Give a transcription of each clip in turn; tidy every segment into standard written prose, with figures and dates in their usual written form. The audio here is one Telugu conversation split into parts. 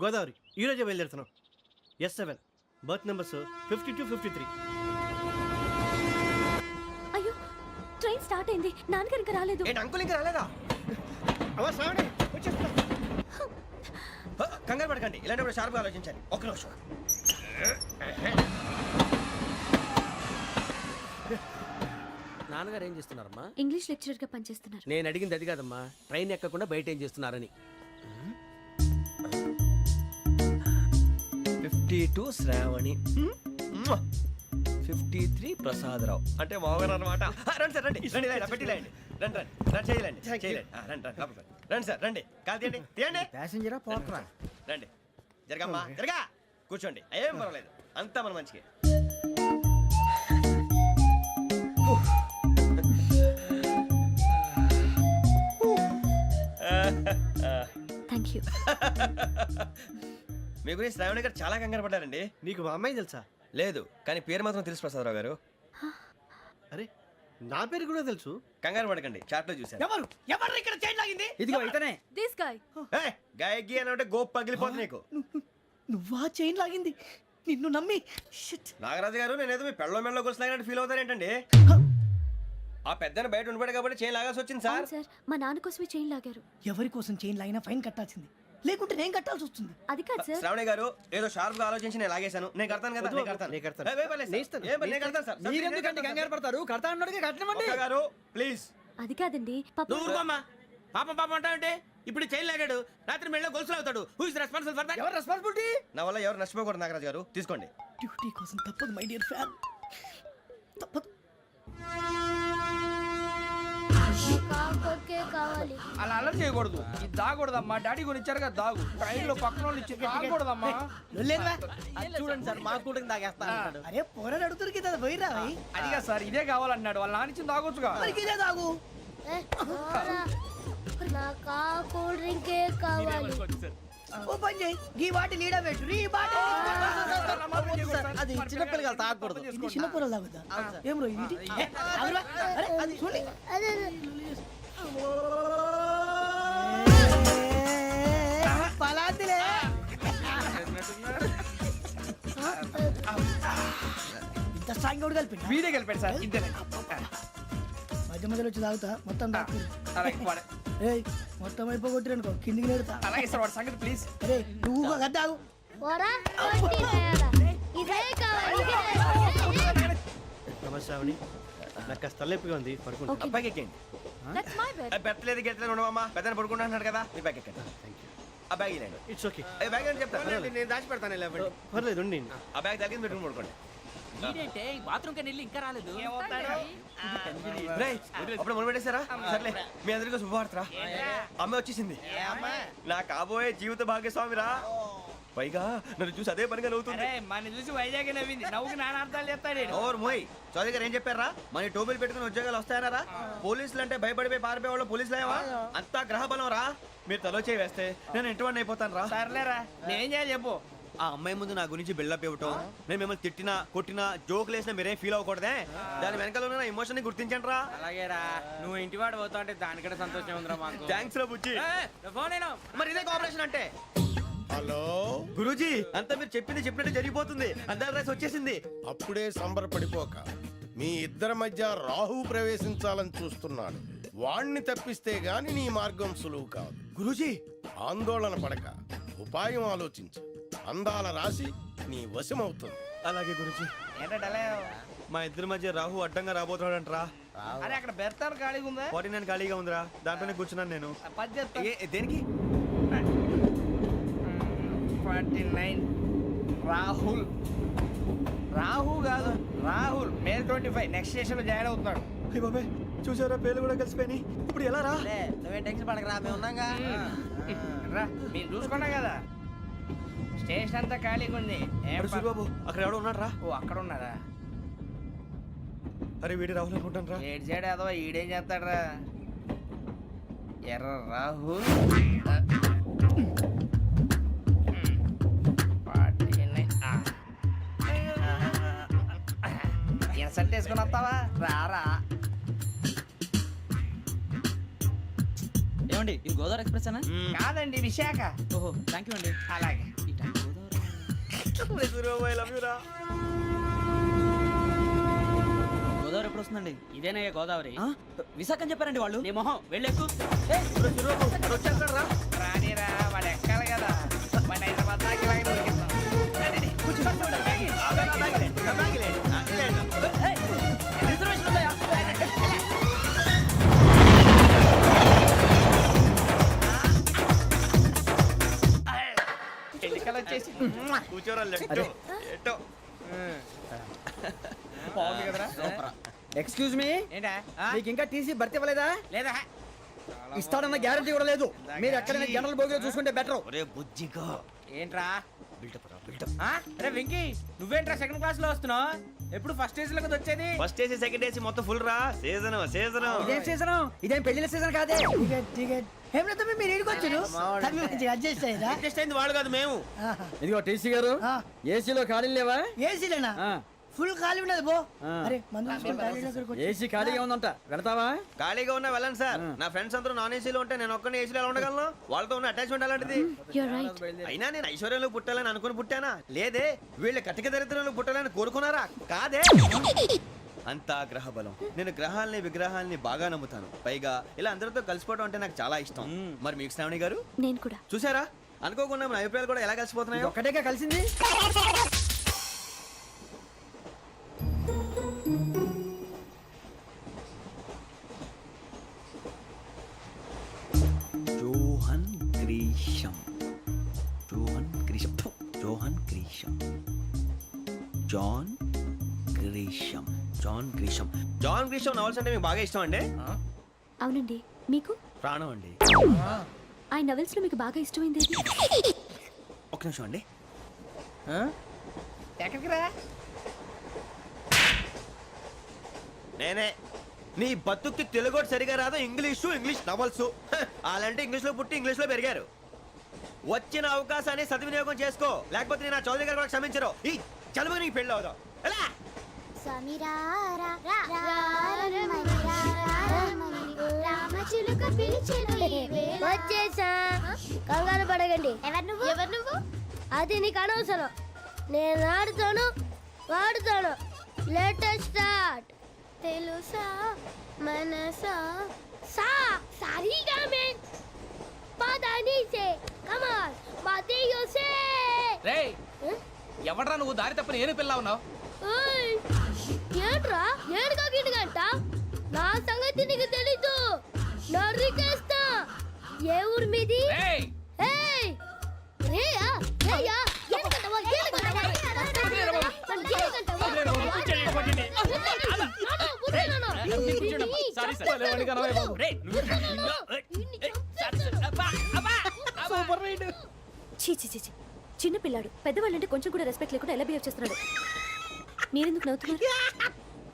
గోదావరి ఈరోజే బయలుదేరుతున్నాం. S7 berth numbers 52, 53. అయ్యో ట్రైన్ స్టార్ట్ అయింది. నాన్నగారు ఇంకా రాలేదు. ఏంటి అంకుల్ ఇంకా రాలేదా? అవ్వ శ్రావణి వచ్చేస్తున్నా. కంగారు పడకండి, ఇలాంటప్పుడు షార్ప్గా ఆలోచించండి. ఒక్క నిమిషం. నాన్నగారు ఏం చేస్తున్నారమ్మా? ఇంగ్లీష్ లెక్చరర్ గా పనిచేస్తున్నారు. నేను అడిగింది అది కాదమ్మా, ట్రైన్ ఎక్కకుండా బయట ఏం చేస్తున్నారని. 52 శ్రావణి, 53 ప్రసాదరావు అంటే మామగారు అనమాట. రండి సార్, రండి రండి, ఇలా పెట్టి లేండి. రండి రండి రండి, చేయలేండి చేయలేండి. రండి రండి లోపలికి రండి సార్, రండి. కాదు తీయండి తీయండి. ప్యాసింజరా పోట్రా. రండి, జరగమ్మా జరగా, కూర్చోండి. ఏం పర్వాలేదు, అంతా మన మంచికి. Thank you. మీ గురించి శ్రావణి గారు చాలా కంగారు పడ్డారండి. నీకు మా అమ్మాయి తెలుసా? లేదు, కానీ పేరు మాత్రం తెలుసు ప్రసాదరావు గారు. అరే నా పేరు కూడా తెలుసు. కంగారు పడకండి, చాట్ లో చూశాను. ఎవరు ఎవరు ఇక్కడ చైన్ లాగింది? ఇదిగో ఇతనే. This guy. గాయకి అని అంటే గోప్ పగిలిపోతుంది నీకు. నువ్వా చైన్ లాగింది? నిన్ను నమ్మి. షిట్. నాగరాజు గారు, నేనేదో మీ పెళ్ళ మెళ్ళ గురిసిలాగినట్టు ఫీల్ అవుతారు ఏంటండి? ఆ పెద్దని బయట ఉండిపోయాడు కాబట్టి చేయి లాగాల్సి వచ్చింది సార్. సార్ మా నాన్న కోసమే చైన్ లాగారు. ఎవరి కోసం చైన్ లాగినా ఫైన్ కట్టాల్సింది, లేకుంటే నేను కట్టాల్సి వస్తుంది. అది కాదు సార్. శ్రావణి గారు, ఏదో షార్ప్ గా ఆలోచించి నేను లాగేశాను. నేను కడతాను కదా, నేను కడతాను. నేను కడతాను. ఏ, పర్లేదు సార్. నేను కడతాను సార్. మీరెందుకంటే కంగారు పడతారు? కడతా అన్నాడుగా కట్టమండి. ఒక్క గారు ప్లీజ్. అది కాదండి నువ్వు ఊరుకోమ్మా. పాపం పాపం అంటావంటే ఇప్పుడు చైన్ లాగాడు, రాత్రి మెళ్ళ గొలుసులు అవుతాడు. Who is responsible for that? ఎవరు రెస్పాన్సిబిలిటీ? నా వల్ల ఎవరు నష్టపోకూడదు నాగరాజు గారు, తీసుకోండి. డ్యూటీ కోసం తప్పదు మై డియర్ ఫ్యాన్, తప్పదు. అలా అలర్ చేయకూడదు. ఇది దాగకూడదమ్మా. డాడీ కొని ఇచ్చారు కదా దాగు. ట్రైన్ లో పక్కన వాళ్ళు ఇచ్చి దాగకూడదమ్మా. లొల్లేదురా? చూడండి సార్, మా కూడా తాగేస్తా. అరే పోరాడు అడుగుతారు కదా, పోయిరా భయ్. అదిగా సార్, ఇదే కావాలన్నాడు. వాళ్ళ నాన్న ఇచ్చింది తాగొచ్చుగా. మరి ఇదే తాగు. నాకు కూల్ డ్రింకే కావాలి. ఓ పని చేయి, ఈ బాటి లీడ పెట్టు. ఈ బాటి అది చిన్నపిల్లలు తాగకూడదు. ఇది చిన్న పొరలు తాగుతా. ఏం రో ఇది? ఆగురా. అరే అది చూడండి. అదే పలాతిలే. ఇంత స్ట్రాంగ్ కూడా కలిపి వీడే గెలిపాడు సార్. ఇద్దరే. మధ్య మధ్యలో వచ్చి తాగుతా, మొత్తం తాగు. అలాగే వాడు. ఏయ్ మొత్తం అయిపోగొట్టిరనుకో కిందికి నేడుతా. అలాగే సార్, వాడు సంగతి ప్లీజ్. అరే నువ్వు కదా తాగు. పోరా కొట్టి తయారా. ఇదే కావాలి. నమస్తే శ్రావణి, నాకు కాస్త తలెప్పిగా ఉంది, పడుకుంటా. Okay. బ్యాగ్ ఎక్కండి. That's my bed. పెట్టలేదు గెట్టలేదు ఉండవమ్మా. పెద్దని పడుకుంటున్నాడు కదా, మీ బ్యాగ్ ఎక్కండి. ఆ బ్యాగ్ ఇలాండి. It's okay. బ్యాగ్ అని చెప్తాను. నేను దాచి పెడతాను. పర్లేదు ఉండి. ఆ బ్యాగ్ తగ్గింది పెట్టుకుని పడుకోండి. బాత్రూమ్ కి వెళ్ళి ఇంకా రాలేదు. రేయ్, అప్పుడు మొదలు పెట్టేశారా? సర్లే, మీ అందరికీ శుభవార్తరా. అమ్మ వచ్చేసింది. నా కాబోయే జీవిత భాగ్యస్వామిరా. పైగా నన్ను చూసి అదే పనిగా నవ్వుతుంది. మన చూసి వైజాగ్ నవ్వింది. నవ్వుకి నాన్న అర్థాలు చెప్తాడు. ఓర్ మోయ్, చౌదరి గారు ఏం చెప్పారా? మన టోబీలు పెట్టుకుని ఉద్యోగాలు వస్తాయనరా? పోలీసులు అంటే భయపడిపోయి పారిపోయే వాళ్ళు పోలీసులు అయ్యావా? అంతా గ్రహ బలం రా. మీరు తలో చేయి వేస్తే నేను ఇంటివాడిని అయిపోతాను రా. సర్లేరా, నేనేం చేయాలి చెప్పు. ఆ అమ్మాయి ముందు నా గురించి బిల్డప్ ఇవ్వటం, నేను మిమ్మల్ని తిట్టినా కొట్టినా జోకులు వేసినా మీరేం ఫీల్ అవ్వకూడదే. దాని వెనకాల ఉన్న ఎమోషన్ ని గుర్తించండి రా. అలాగేరా, నువ్వు ఇంటివాడు పోతా అంటే దానికంటే సంతోషం ఉందిరా మాకు. థ్యాంక్స్ రా బుజ్జి. ఫోన్ అయినా మరి ఇదే కోఆపరేషన్ అంటే. హలో గురూజీ, అంతా మీరు చెప్పింది చెప్పినట్టు జరిగిపోతుంది. అందాల రైస్ వచ్చేసింది. అప్పుడే సంబరపడిపోక, మీ ఇద్దరి మధ్య రాహు ప్రవేశించాలని చూస్తున్నాడు. వాణ్ణి తప్పిస్తే గాని నీ మార్గం సులువు కాదు. గురూజీ, ఆందోళన పడక, ఉపాయం ఆలోచించు. అందాల రాశి నీ వశమవుతుంది. అలాగే గురూజీ. ఏంటంటే మా ఇద్దరి మధ్య రాహు అడ్డంగా రాబోతున్నాడంటరా. అరే అక్కడ బెర్తాను ఖాళీగా ఉందా? 49 ఖాళీగా ఉందిరా, దాంట్లోనే కూర్చున్నాను నేను. పది చెప్తా. దేనికి? 49 రాహుల్. రాహు కాదు, రాహుల్. మే 25 నెక్స్ట్ స్టేషన్ లో జాయిన్ అవుతున్నాడు. అయ్య బాబాయ్, చూసారా పేర్లు కూడా కలిసిపోయినాయి. ఇప్పుడు ఎలా రా? నువ్వేం టెన్షన్ పడకరా, మేము ఉన్నాగా. రా, మీరు చూసుకున్నా కదా, స్టేషన్ అంతా ఖాళీగా ఉంది. ఏం ప- బాబు, అక్కడ ఎవడో ఉన్నాడు రా. ఓ అక్కడ ఉన్నారా? అరే వీడి రాహుల్ అనుకుంటాను రా. ఏడు సైడ్ ఏదో ఈడేం చేస్తాడరా? ఎర్ర రాహుల్. 49. ఇన్సల్ట్ వేసుకుని వస్తావా? రారా. ఏమండి ఇది గోదావరి ఎక్స్ప్రెస్ అనా? కాదండి విశాఖ. ఓహో థ్యాంక్ యూ అండి. అలాగే. ఈ టైం గోదావరి ఎప్పుడు వస్తుందండి? ఇదేనయ్య గోదావరి. ఆ? విశాఖ అని చెప్పారండి వాళ్ళు. నీ మొహం వెళ్ళెక్కు. రానిరా వాడు ఎక్కాలి కదా. మన హైదరాబాద్ దాకా ఇలాగే దొరికిందాం. రండి, కూర్చో. రిజర్వేషన్ ఉందయ్యా? ఎన్నికలు వచ్చేసి కూర్చోరా బాగుంది కదరా. ఎక్స్క్యూజ్ మీ, ఏంటా? మీకు ఇంకా టీసీ భర్తీ ఇవ్వలేదా? లేదా ఇస్తాడన్న గ్యారంటీ కూడా లేదు. మీరు ఎక్కడైనా జనరల్ బోగిలో చూసుకుంటే బెటర్. ఒరే బుజ్జిగా ఏంట్రా? బిల్డప్ రా బిల్డప్. అరే వెంకీ, నువ్వేంట్రా సెకండ్ క్లాస్ లో వస్తున్నావు? ఎప్పుడు ఫస్ట్ ఏజ్ లో కదా వచ్చేది? ఫస్ట్ ఏసీ సెకండ్ ఏసీ మొత్తం ఫుల్ రా. సీజన్ సీజన్ ఇదేం సీజన్? ఇదేం పెళ్లిన సీజన్ కాదే. ఏమిటో మీరు ఏడుకొచ్చారు అడ్జస్ట్ అయ్యారా? అడ్జస్ట్ అయింది వాళ్ళు కాదు మేము. ఇదిగో టీసీ గారు, ఏసీలో ఖాళీ లేవా? ఏసీలేనా? ఫుల్ ఖాళీ ఉన్నది బో. అరే మందు తీసుకొని టాయిలెట్ దగ్గరకు వచ్చి. ఏసీ ఖాళీగా ఉందంట, వెళతావా? ఖాళీగా ఉన్నా వెళ్ళండి సార్. నా ఫ్రెండ్స్ అందరూ నాన్ ఏసీలో ఉంటే నేను ఒక్కనే ఏసీలో ఎలా ఉండగలను? వాళ్ళతో ఉన్న అటాచ్మెంట్ అలాంటిది. You're right. అయినా నేను ఐశ్వర్యంలో పుట్టాలని అనుకుని పుట్టానా? లేదే. వీళ్ళ కటిక దరిద్రంలో పుట్టాలని కోరుకున్నారా? కాదే. అంతా గ్రహ బలం. నేను గ్రహాలని విగ్రహాలని బాగా నమ్ముతాను. పైగా ఇలా అందరితో కలిసిపోవడం అంటే నాకు చాలా ఇష్టం. మరి మీకు శ్రావణి గారు నేను కూడా. చూసారా, అనుకోకుండా మన అభిప్రాయాలు కూడా ఎలా కలిసిపోతున్నాయో. ఒక్కటేగా కలిసింది. Johan Grisham, Johan Grisham, Johan Grisham, John Grisham, John Grisham. John Grisham novels అంటే మీకు బాగా ఇష్టం అండి? అవునండి. మీకు? ప్రాణం అండి. ఆ నవెల్స్ లో మీకు బాగా ఇష్టమైంది ఏది? ఒక్క నిమిషం అండి. ఎక్కడికి రా? నేనే. నీ బతుక్కి తెలుగు సరిగా రాదు, ఇంగ్లీష్ నవల్స్. అలాంటి ఇంగ్లీష్ లో పుట్టి ఇంగ్లీష్ లో పెరిగారు. వచ్చిన అవకాశాన్ని సద్వినియోగం చేసుకో, లేకపోతే నేను నా చౌదరి గారు కూడా క్షమించరు. ఈ చదువు నీకు పెళ్ళి అవుదాం. ఎలా? వచ్చేసా, కంగారు పడకండి. ఎవరు నువ్వు? అది నీకు అనవసరం. నేను ఆడుతాను, వాడుతాను. Latest start. తెలుసా మనసా సా సారీగా మెన్ పదని సే కమాన్ మాదేయో సే. రేయ్, ఎవడ్రా నువ్వు? దారి తప్పని ఏను పిల్ల ఉన్నావు? ఓయ్ ఏంట్రా ఏడుగా గిడుగంట? నా సంగతి నీకు తెలీదు. నరికేస్తా. ఏ ఊరు మీది? రేయ్, ఏయ్ రేయా రేయా ఏడుగంటవా ఏడుగంటవా సారీ సార్. రేయ్, సూపర్ రైడ్. చీ చీ చీ చీ. చిన్న పిల్లాడు పెద్దవాళ్ళంటే కొంచెం కూడా రెస్పెక్ట్ లేకుండా ఎలా బిహేవ్ చేస్తున్నాడు. మీరెందుకు నవ్వుతున్నారు?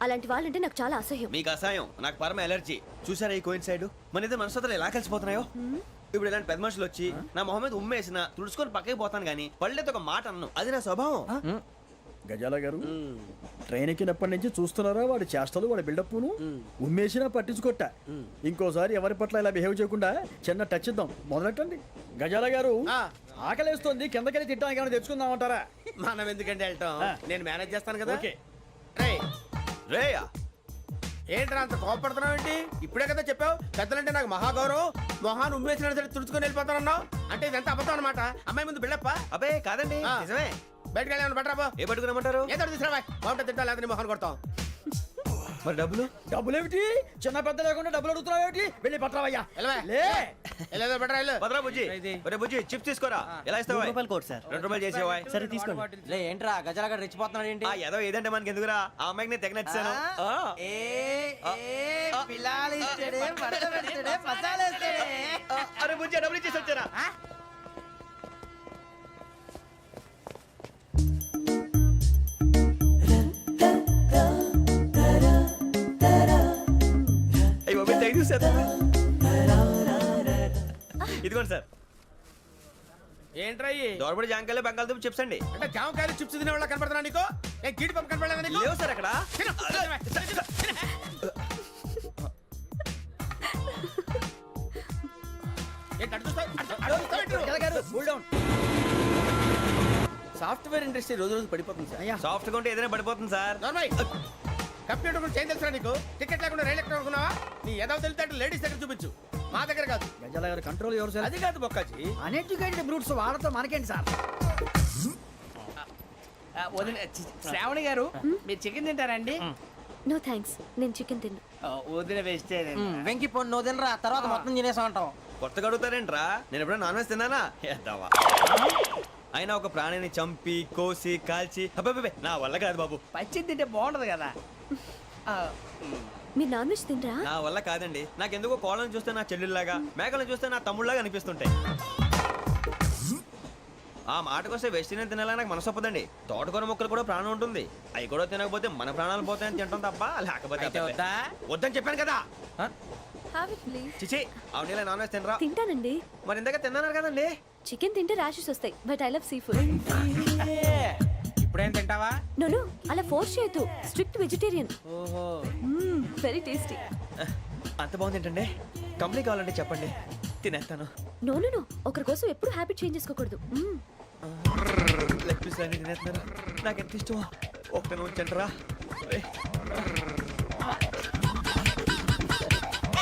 అలాంటి వాళ్ళంటే నాకు చాలా అసహ్యం. మీకు అసహాయం, నాకు పరమ ఎలర్జీ. చూసారా ఈ కోయిన్సైడ్? మన ఇద్దరు మనసుతో ఎలా కలిసిపోతున్నాయో. ఇప్పుడు ఇలాంటి పెద్ద మనుషులు వచ్చి నా మొహం మీద ఉమ్మేసిన తుడుచుకొని పక్కకి పోతాను కానీ పళ్ళేతో ఒక మాట అన్ను. అది నా స్వభావం. గజాల గారు, ట్రైన్ ఎక్కినప్పటి నుంచి చూస్తున్నారా వాడి చేష్టలు, వాడి బిల్డప్ను? ఉమ్మేసినా పట్టించుకోట. ఇంకోసారి ఎవరి పట్ల ఇలా బిహేవ్ చేయకుండా చిన్న టచ్ ఇద్దాం. మొదలెట్టండి. గజాల గారు, ఆకలేస్తోంది, కిందకెళ్ళి తిట్టడానికి ఏమైనా తెచ్చుకుందామంటారా? మనం ఎందుకంటే వెళ్ళటం, నేను మేనేజ్ చేస్తాను కదా. ఓకే. రేయ్, రేయా ఏంట్రా అంత కోపడుతున్నావు ఏంటి? ఇప్పుడే కదా చెప్పావు పెద్దలంటే నాకు మహాగౌరవం, మొహాన్ని ఉమ్మేసిన సరే తుడుచుకొని వెళ్ళిపోతానన్నావు. అంటే ఇదంతా అబద్ధం అనమాట. అమ్మాయి ముందు బిల్డప్ప. అబ్బే కాదండి, ఆ. నిజమే. బయటకు వెళ్ళి బట్రాబో. ఏ పట్టుకురమ్మంటారు? ఏదో తీసుకురా బాగుంటుంది. తింటా లేదా నీ మొహాన్ని కొడతాం. మరి డబ్బులు? డబ్బులు ఏమిటి? చిన్న పెద్ద లేకుండా డబ్బులు అడుగుతున్నావు ఏమిటి? వెళ్ళి పట్టరావయ్యా. వెళ్ళవా? లే. వెళ్ళేదో బట్రా వెళ్ళు. భద్రా బుజ్జి, ఒరే బుజ్జి చిప్స్ తీసుకోరా. ఎలా ఇస్తావా? రూపాయలు కోట్ సార్. 2 రూపాయలు చేసేవా? సరే తీసుకోండి. లే ఏంట్రా గజాల గారు రెచ్చిపోతున్నాడు ఏంటి? ఆ ఏదో ఏదంటే మనకి ఎందుకురా? ఆ అమ్మాయికి నేను తెగ నచ్చాను. అరే బుజ్జి డబ్బులు ఇచ్చేసి వచ్చారా? ఇదిగోండి సార్. ఏంట్రా ఇయి? దోరబడి జాంకాయలు బంగాళదుంప చిప్స్ అండి. అంటే జామకాయలు చిప్స్ తినే వాళ్ళ కనపడుతున్నా నీకు? ఏ గీడి పంప కనపడలేదా నీకు? లేవు సార్ అక్కడ. తిను, తిను. ఏంటి అటు చూస్తావ్? అటు చూస్తావ్ ఏంటి? సాఫ్ట్వేర్ ఇండస్ట్రీ రోజు రోజు పడిపోతుంది సార్. అయ్యా సాఫ్ట్ గా ఉంటే ఏదైనా పడిపోతుంది సార్. నార్మల్ కంప్యూటర్ గురించి ఏం తెలుసా నీకు? టికెట్ లేకుండా రైలు ఎక్కడ అనుకున్నావా? నీ ఏదో తెలితే లేడీస్ దగ్గర చూపించు, మా దగ్గర కాదు. గజాల గారు కంట్రోల్ ఎవరు సార్? అది కాదు బొక్కాజీ. అన్ఎడ్యుకేటెడ్ బ్రూట్స్ వాళ్ళతో మనకేంటి సార్? వదిన శ్రావణి గారు మీరు చికెన్ తింటారండి? నో థ్యాంక్స్, నేను చికెన్ తిన్నా. వదిన వేస్తే వెంకి పొన్ను నువ్వు తినరా, తర్వాత మొత్తం తినేసా ఉంటాం. కొత్తగా అడుగుతారేంట్రా? నేను ఎప్పుడైనా నాన్ వెజ్ తిన్నానా? ఎద్దావా. అయినా ఒక ప్రాణిని చంపి కోసి కాల్చి అబ్బబ్బబ్బే, నా వల్ల కాదు బాబు. పచ్చి తింటే బాగుంటది కదా. మీరు నాన్ వెజ్ తినరా? నా వల్ల కాదండి. నాకెందుకో కోళ్ళని చూస్తే నా చెల్లెళ్ళలాగా, మేకలను చూస్తే నా తమ్ముళ్ళలాగా అనిపిస్తుంటాయి. ఆ మాటకొస్తే వెస్టిరియన్ తినాలని నాకు మనసు ఒప్పదండి. తోటకూర మొక్కలు కూడా ప్రాణం ఉంటుంది. అవి కూడా తినకపోతే మన ప్రాణాలు పోతాయని తింటాం తప్ప లేకపోతే అయితే వద్దా? వద్దని చెప్పాను కదా. Have it please. చిచి, అవునీ నాన్ వెజ్ తినరా? తింటానండి. మరి ఇందాక తిన్నాను కదండి. చికెన్ తింటే ర్యాషెస్ వస్తాయి, but I love sea food. ఇప్పుడేం తింటావా? నో అలా ఫోర్స్ చేయొద్దు. Strict vegetarian. ఓహో, వెరీ టేస్టీ. అంత బాగుంది ఏంటండి? కంప్లీట్ కావాలంటే చెప్పండి, తినేస్తాను. నో ఒకరి కోసం ఎప్పుడు హ్యాబిట్ చేంజ్ చేసుకోకూడదు. లెగ్ పీస్ అన్ని తినేస్తున్నారు. నాకు ఎంత ఇష్టం. ఒకటే ఉంచండిరా.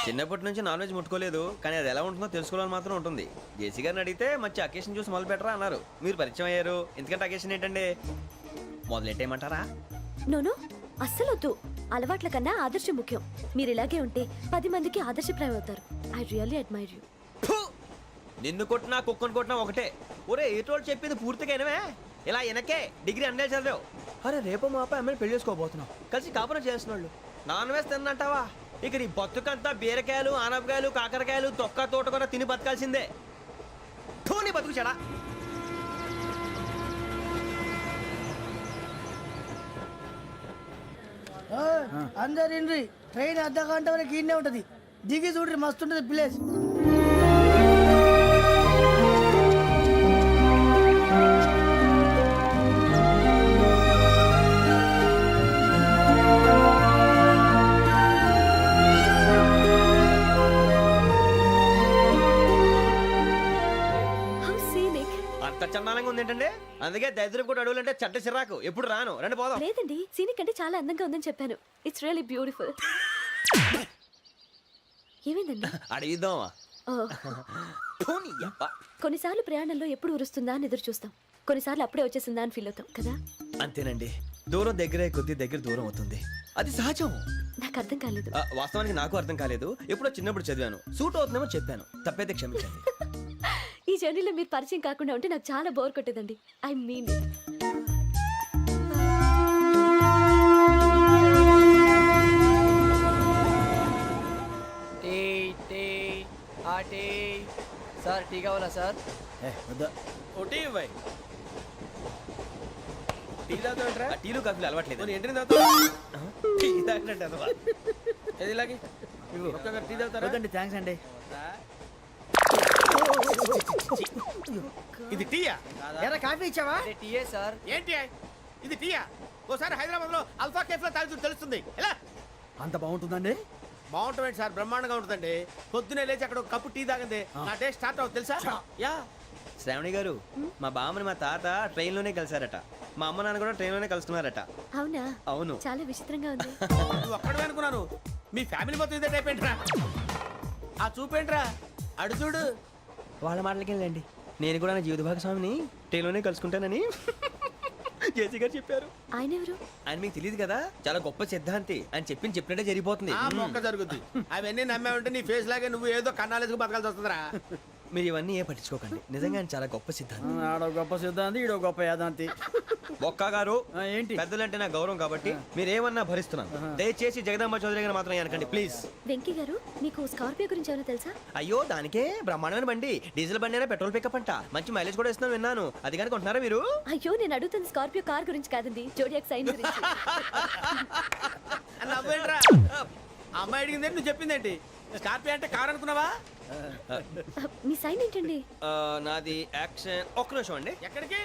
చిన్నప్పటి నుంచి నాన్ వెజ్ ముట్టుకోలేదు, కానీ అది ఎలా ఉంటుందో తెలుసుకోవాలని మాత్రం ఉంటుంది. జేసీ గారిని అడిగితే మంచి అకేషన్ చూసి మొదలు పెట్టరా అన్నారు. మీరు పరిచయం అయ్యారు, ఎందుకంటే అకేషన్ ఏంటండి? మొదలెట్టేయమంటారా? నో అస్సలు వద్దు. అలవాట్ల కన్నా ఆదర్శం ముఖ్యం. మీరు ఇలాగే ఉంటే 10 మందికి ఆదర్శప్రాయం అవుతారు. I really admire you. నిన్ను కొట్టినా కుక్కను కొట్టినా ఒకటే. ఒరే ఏటోళ్ళు చెప్పింది పూర్తిగా వినవే. ఇలా వెనకే డిగ్రీ అన్నే చదివావు. అరే రేపు మా అబ్బాయి అమ్మాయిని పెళ్లి చేసుకోబోతున్నావు, కలిసి కాపురం చేసిన వాళ్ళు నాన్ వెజ్ తిన్నంటావా? ఇక నీ బతుకంతా బీరకాయలు ఆనపకాయలు కాకరకాయలు తొక్క తోట కూడా తిని బతకాల్సిందే. నీ బతుకు చెడా. అందరు ఇండ్రి, ట్రైన్ అర్ధ గంట వరకు ఇన్నే ఉంటది. దిగి చూడ్రి, మస్తు ఉంటది ప్లేస్. How scenic. అంత చందానంగా ఉంది ఏంటంటే? అందుకే దరిద్రం కూడా అడవులంటే చెడ్డ చిరాకు. ఎప్పుడు రాను, రండి పోదాం. లేదండి, సీనిక్ అంటే చాలా అందంగా ఉందని చెప్పాను. It's really beautiful. ఏమైందండి? అడిగిద్దామా? కొన్నిసార్లు ప్రయాణంలో ఎప్పుడు ఉరుస్తుందా అని ఎదురు చూస్తాం, కొన్నిసార్లు అప్పుడే వచ్చేసిందా అని ఫీల్ అవుతాం కదా. అంతేనండి, దూరం దగ్గరే కొద్ది దగ్గర దూరం అవుతుంది. అది సహజం. నాకు అర్థం కాలేదు. వాస్తవానికి నాకు అర్థం కాలేదు. ఎప్పుడో చిన్నప్పుడు చదివాను, సూట్ అవుతుందేమో చెప్పాను. తప్పైతే క్షమించండి. ఈ జర్నీలో మీరు పరిచయం కాకుండా ఉంటే నాకు చాలా బోర్ కొట్టేదండి. ఐ మీన్ సార్ టీ కావాలా సార్? వద్దా. ఒకటి ఇవ్వాయి. టీ తాగుతావుట్రా? టీలు కాఫీలు అలవాట్లేదు. ఎంట్రీ తాగుతావా? టీ తాగినట్టు అదవా. ఏది ఇలాగే ఒక్కొక్కరు టీ తాగుతారా? వద్దండి, థ్యాంక్స్ అండి. ఇది టీయా? ఎరా కాఫీ ఇచ్చావా? టీయే సార్. ఏంటి ఇది టీయా? ఓసారి హైదరాబాద్ లో అల్ఫా కేఫ్ లో తాగుతూ తెలుస్తుంది. ఎలా అంత బాగుంటుందండి? బాగుంటుంది సార్, బ్రహ్మాండంగా ఉంటుందండి. పొద్దునే లేచి అక్కడ ఒక కప్పు టీ తాగింది నా డే స్టార్ట్ అవుతుంది తెలుసా? యా. శ్రావణి గారు, మా బామ్మని మా తాత ట్రైన్ లోనే కలిసారట. మా అమ్మ నాన్న కూడా ట్రైన్ లోనే కలుస్తున్నారట. అవునా? అవును. చాలా విచిత్రంగా ఉంది. నువ్వు ఒక్కడే అనుకున్నాను, మీ ఫ్యామిలీ మొత్తం ఇదే టైప్ ఏంట్రా? ఆ చూపేంట్రా, అడు చూడు. వాళ్ళ మాటలకి వెళ్ళండి. నేను కూడా నా జీవిత భాగస్వామిని ట్రైన్ లోనే కలుసుకుంటానని జేసీ గారు చెప్పారు. ఆయన ఎవరు? ఆయన మీకు తెలియదు కదా, చాలా గొప్ప సిద్ధాంతి అని చెప్పినట్టే జరిగిపోతుంది. ఆ మొక్క జరుగుద్ది. అవన్నీ నమ్మే ఉంటే నీ ఫేస్ లాగే నువ్వు ఏదో కన్నాలేసుకు బతకాల్సి వస్తుందిరా. మీరు ఇవన్నీ ఏ పట్టించుకోకండి. నిజంగా ఆయన చాలా గొప్ప సిద్ధాంతి. ఆడో గొప్ప సిద్ధాంతి, ఈడో గొప్ప యాదాంతి. బొక్క గారు, ఏంటి? పెద్దలంటే నా గౌరవం కాబట్టి మీరేమన్నా భరిస్తున్నాను. దయచేసి జగదాంబ చౌదరి గారు మాత్రం అనకండి ప్లీజ్. వెంకీ గారు, మీకు స్కార్పియో గురించి ఏమైనా తెలుసా? అయ్యో దానికే బ్రహ్మాండమైన బండి. డీజిల్ బండి అయినా పెట్రోల్ పికప్ అంట. మంచి మైలేజ్ కూడా ఇస్తున్నాను విన్నాను. అది కానీ కొంటున్నారా మీరు? అయ్యో, నేను అడుగుతుంది స్కార్పియో కార్ గురించి కాదండి, జోడియాక్ సైన్ గురించి. నవ్వేంట్రా? ఆ అమ్మాయి అడిగింది నువ్వు చెప్పిందేంటి? స్కార్పియో అంటే కార్ అనుకున్నావా? మీ సైన్ ఏంటండి? నాది యాక్షన్. ఒక్క నిమిషం అండి. ఎక్కడికి?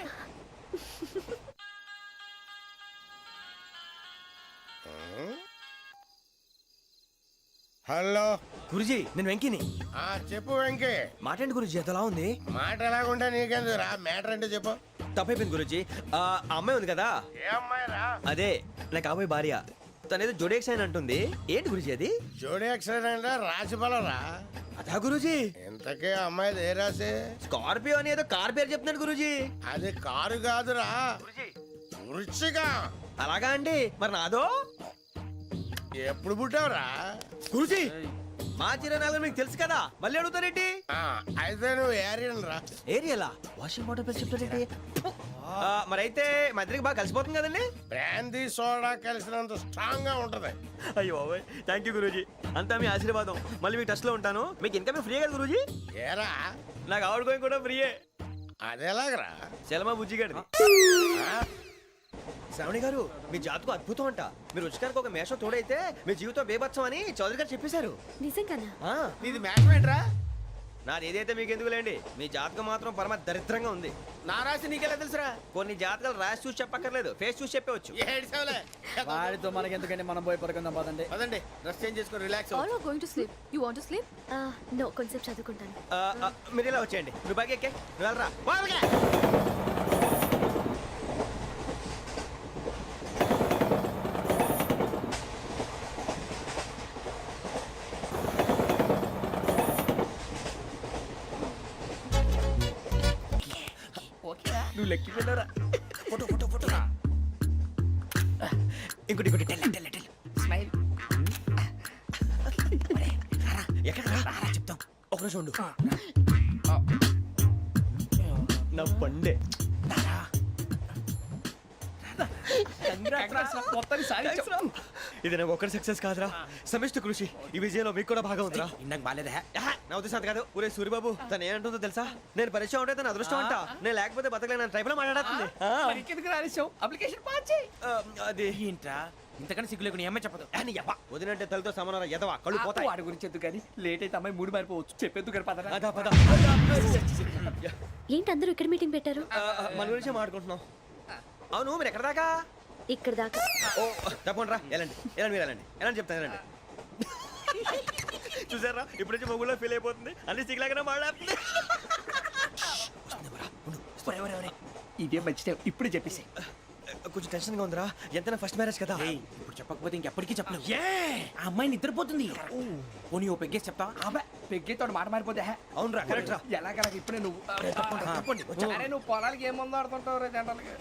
హలో గురుజీ నేను వెంకిని. చెప్పు వెంకీ. మాట్లాడండి గురుజీ, ఎంతలా ఉంది? మాట ఎలాగుంటా నీకెందుకు రా, మ్యాటర్ అంటే చెప్పు. తప్పైపోయింది గురుజీ. ఆ అమ్మాయి ఉంది కదా, ఏ అమ్మాయి రా? అదే నా కాబోయే భార్య. తనేదో జోడేక్స్ అని అంటుంది. ఏంటి గురుజీ అది? జోడి యాక్సిడెంట్ రాసి బలరా. అదా గురుజీ? ఇంతకే అమ్మాయిది ఏ రాసి? స్కార్పియో అని ఏదో కార్ పేరు చెప్తున్నాడు గురుజీ. అది కారు కాదురా, వృచ్చిక. అలాగా అండి, మరి నాదో? ఎప్పుడు పుట్టావురా? గురుజీ మా చిరనాలు మీకు తెలుసు కదా, మళ్ళీ అడుగుతారేంటి? అయితే నువ్వు ఏరియన్ రా. ఏరియలా? వాషింగ్ వాటర్ పేరు చెప్తారేంటి? మరైతే మా ఇద్దరికి బాగా కలిసిపోతుంది కదండి. బ్రాందీ సోడా కలిసినంత స్ట్రాంగ్ గా ఉంటది. అయ్యో థ్యాంక్ యూ గురూజీ, అంతా మీ ఆశీర్వాదం. మళ్ళీ మీకు టచ్ లో ఉంటాను. మీకు ఇంకా ఫ్రీ కదా గురూజీ? ఏరా నాకు ఆవిడ గోయింగ్ కూడా ఫ్రీయే. అదేలాగరా? చలమా బుజ్జి గారిది. శ్రావణి గారు మీ జాతకు అద్భుతం అంట. మీరు రుచికారికి ఒక మేషం తోడైతే మీ జీవితం బేబత్సం అని చౌదరి గారు చెప్పేశారు. నిజంగానా? నీది మ్యాటర్ ఏంట్రా? నాది ఏదైతే మీకు ఎందుకులేండి, మీ జాతకం మాత్రం పరమ దరిద్రంగా ఉంది. నా రాసి నీకెలా తెలుసురా? కొన్ని జాతకాలు రాసి చూసి చెప్పక్కర్లేదు, ఫేస్ చూసి చెప్పవచ్చు. ఏడ్చావులే. వాడితో మనకి ఎందుకంటే మనం పోయి పడుకుందాం పదండి. పదండి, డ్రెస్ చేంజ్ చేసుకొని relax. All are going to sleep. You want to sleep? No, కొంచెం చదువుకుంటాను. మీరు ఇలా వచ్చేయండి. నువ్వు బాగా ఎక్కే, నువ్వు వెళ్ళరా. వాళ్ళకే. నువ్వు లెక్కి వెళ్ళరా. Photo photo photo. ఇంకోటి ఇంకోటి. Tell smile. ఎక్కడ చెప్తాం. ఒక నిమిషం ఉండు. నా పండే. ఇది నాకు ఒక్కరి సక్సెస్ కాదురా, సమిష్టి కృషి. ఈ విజయంలో మీకు కూడా భాగం ఉందిరా. నాకు బాలేదా? నా ఉద్దేశం అంత కాదు. ఊరే సూరిబాబు తను ఏమంటుందో తెలుసా? నేను పరిచయం ఉంటే తన అదృష్టం అంట. నేను లేకపోతే బతకలేను టైప్ లో మాట్లాడుతుంది. ఎందుకు రాలేసావు? అప్లికేషన్ పాస్ చేయి. అది ఏంట్రా ఇంతకన్నా సిగ్గు లేకుండా ఏమై చెప్పదు. వదినంటే తలతో సమానం ఎదవా, కళ్ళు పోతాయి. వాడి గురించి ఎందుకు కానీ లేట్ అయితే అమ్మాయి మూడు మారిపోవచ్చు. చెప్పేందుకు కానీ పదరా. అదా పద. ఏంటి అందరూ ఇక్కడ మీటింగ్ పెట్టారు? మన గురించి మాట్లాడుకుంటున్నాం. అవును మీరు ఎక్కడ దాకా? ఇక్కడ దాకా. ఓ తప్పకుండా రా, వెళ్ళండి వెళ్ళండి, మీరు వెళ్ళండి వెళ్ళండి చెప్తాను, వెళ్ళండి. చూసారా ఇప్పుడు నుంచి మొగుల్లో ఫీల్ అయిపోతుంది, అన్ని సిగ్లాగానే మాట్లాడుతుంది. ఇదే మంచి టైం, ఇప్పుడు చెప్పేసి. కొంచెం టెన్షన్ గా ఉందిరా, ఎంతైనా ఫస్ట్ మ్యారేజ్ కదా. ఇప్పుడు చెప్పకపోతే ఇంకెప్పటికీ చెప్పలేవు. ఆ అమ్మాయి నిద్రపోతుంది. పోనీ ఓ పెగ్గేసి చెప్తావా? అబ్బా పెగ్గేతో మాట మారిపోతే. అవునరా కరెక్ట్ రా. ఎలాగలా ఇప్పుడే నువ్వు తప్పండి. అరే నువ్వు పొలాలకి ఏం ముందు ఆడుతుంటావు రే జనరల్గా.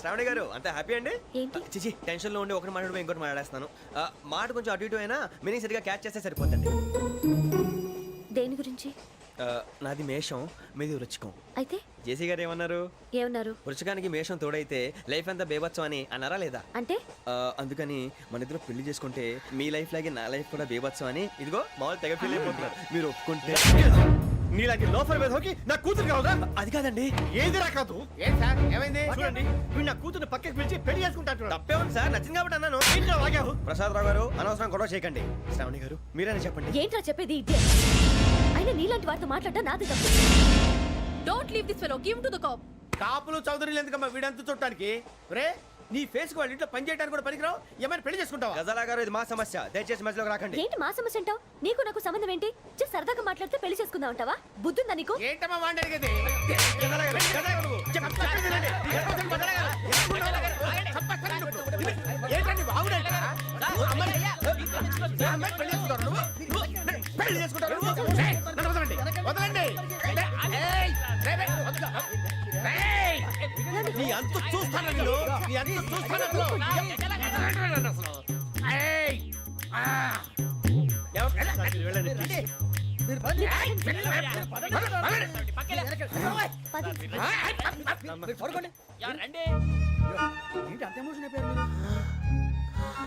శ్రావణి గారు అంతా హ్యాపీ అండి? ఏంటి? చిచి టెన్షన్ లో ఉండి ఒకటి మాట్లాడిపోయి ఇంకోటి మాట్లాడేస్తాను. మాట కొంచెం అటు ఇటు అయినా మీనింగ్ సరిగా క్యాచ్ చేస్తే సరిపోతుంది. దేని గురించి? నాది మేషం, మీది వృచ్చికం. అయితే జేసీ గారు ఏమన్నారు? ఏమన్నారు? వృచ్చికానికి మేషం తోడైతే లైఫ్ అంతా బేబత్సం అని అన్నారా లేదా? అంటే అందుకని మన ఇద్దరు పెళ్లి చేసుకుంటే మీ లైఫ్ లాగే నా లైఫ్ కూడా బేబత్సం అని ఇదిగో మామూలు తెగ ఫీల్ అయిపోతున్నారు. మీరు ఒప్పుకుంటే నీలాంటి లోఫర్ మీద హోకి నా కూతురు కావదా? అది కాదండి. ఏది రాకాదు. ఏం సార్ ఏమైంది? చూడండి వీడు నా కూతురు పక్కకి పిలిచి పెళ్లి చేసుకుంటాడు. తప్పే ఉంది సార్, నచ్చింది కాబట్టి అన్నాను. ఏంటో వాగావు? ప్రసాద్ రావు గారు అనవసరం గొడవ చేయకండి. శ్రావణి గారు మీరైనా చెప్పండి. ఏంట్రా చెప్పేది? ఇదే అయినా నీలాంటి వారితో మాట్లాడటం నాది తప్పు. Don't leave this fellow, give to the cop. కాపులు చౌదరులు ఎందుకమ్మా వీడంతా చూడటానికి? రే నీ ఫేస్ వాళ్ళ ఇంట్లో పని చేయడానికి కూడా పనికిరావు. ఏమైనా పెళ్లి చేసుకుంటావా? గజాలా గారు ఇది మా సమస్య, దయచేసి మధ్యలోకి రాకండి. ఏంటి మా సమస్య అంటావు? నీకు నాకు సంబంధం ఏంటి? just సరదాగా మాట్లాడితే పెళ్లి చేసుకుందాం అంటావా? బుద్ధుందా నీకు? ఏంటమ్మా వాడిని అడిగేది? ఏంటండి బాగుండేట? పెళ్లి చేసుకుంటారు నువ్వు? ఏయ్, నన్ను వదలండి, వదలండి. ఏయ్, ఏయ్, నీ అంత చూస్తాను నేను, నీ అంత చూస్తాను అసలు. ఏయ్, ఆ. ఏంటి అంత ఎమోషన్ అయిపోయారు మీరు?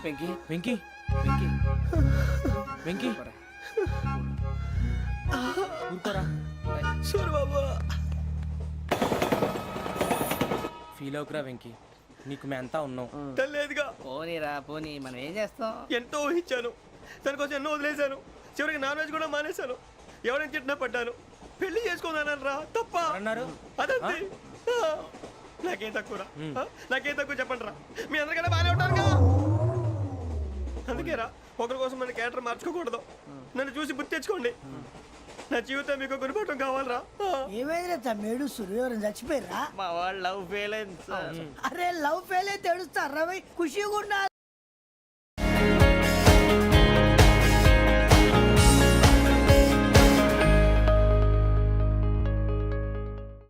వెంకీ వెంకీ వెంకీ వెంకీ ఊరుకోరా. సూరిబాబు ఫీల్ అవుకురా వెంకీ, నీకు మేమంతా ఉన్నాం. తెలియదుగా. పోనీరా పోనీ, మనం ఏం చేస్తాం? ఎంతో ఊహించాను, తన కోసం ఎన్నో వదిలేశాను. చివరికి నాన్ వెజ్ కూడా మానేశాను. ఎవరైనా తిట్టినా పడ్డాను. పెళ్లి చేసుకున్నాను రా, తప్ప అన్నారు అదంతే. నాకేం తక్కువ రా, నాకేం తక్కువ చెప్పండి రా. మీ అందరికన్నా బాగానే ఉంటారు కదా. అందుకేరా ఒకరి కోసం మన క్యారెక్టర్ మార్చుకోకూడదు. నన్ను చూసి గుర్తు తెచ్చుకోండి. నా జీవితం మీకు గురిపటం కావాలరా. ఏమైనా తమ్మేడు సూర్యవరం చచ్చిపోయిరా? మా వాళ్ళు లవ్ ఫెయిల్ అయింది సార్. అరే లవ్ ఫెయిల్ అయితే ఏడుస్తారా? ఖుషిగా ఉన్నా